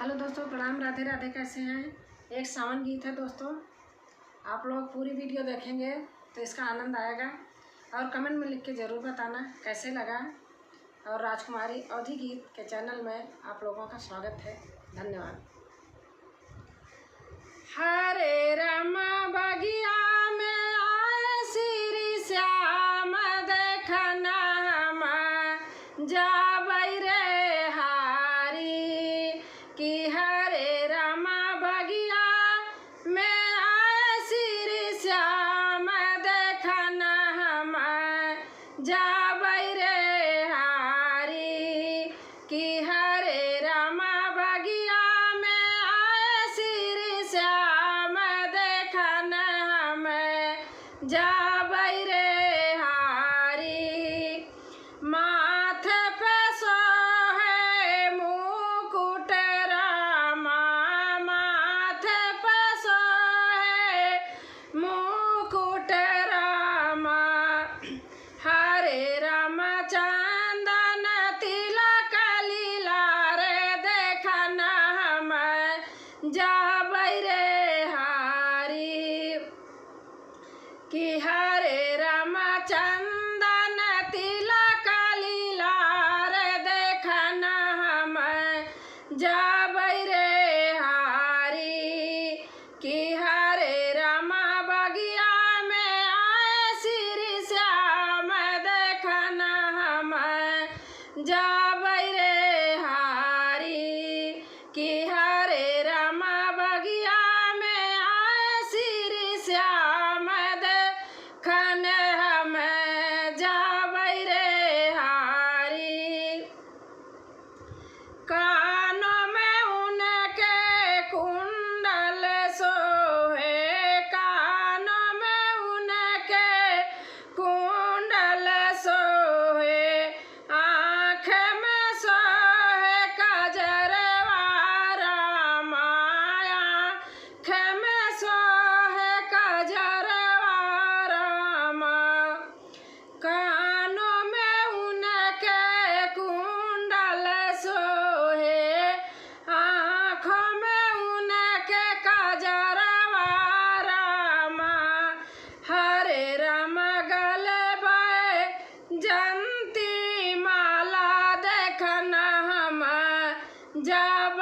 Hello दोस्तों, प्रणाम, राधे राधे। कैसे हैं? एक सावन गीत है दोस्तों। आप लोग पूरी वीडियो देखेंगे तो इसका आनंद आएगा और कमेंट में लिख के ज़रूर बताना कैसे लगा। और राजकुमारी अवधी गीत के चैनल में आप लोगों का स्वागत है। धन्यवाद। हरे रामा बगिया में आए श्री श्याम, देखना हम जाबै रे हारी कि हरे रामा बगिया में आए श्री श्याम, देखना हम जाबै रे हारी कि हरे रामा बगिया में आए श्री श्याम, देखना हम जाबै रे हारी। माथे पे सोहे मुकुट रामा, माथे पे सोहे मुकुट रामा, हरे राम चंदन तिलक लीला रे, देखना हम जाबै रे हारी कि हरे राम चंदन तिलक लीला रे, देखना हम जाबै रे हारी कि हरे राम बगिया में आए श्री श्याम, देखना हम जाबै रे हारी कि हरे राम बगिया में आए श्री श्याम, देखना हम जाबै रे हारी। कानों में उनके कुंडल सोहे, कानों में उनके कुंडल सोहे, आँख में सोहे कजरवा रामा, आँख में सोहे कजरवा रामा, कानों में उनके कुंडल सोहे, आँखों में उनके कजरवा रामा, हरे राम गले जंती माला, देखना हम जाबै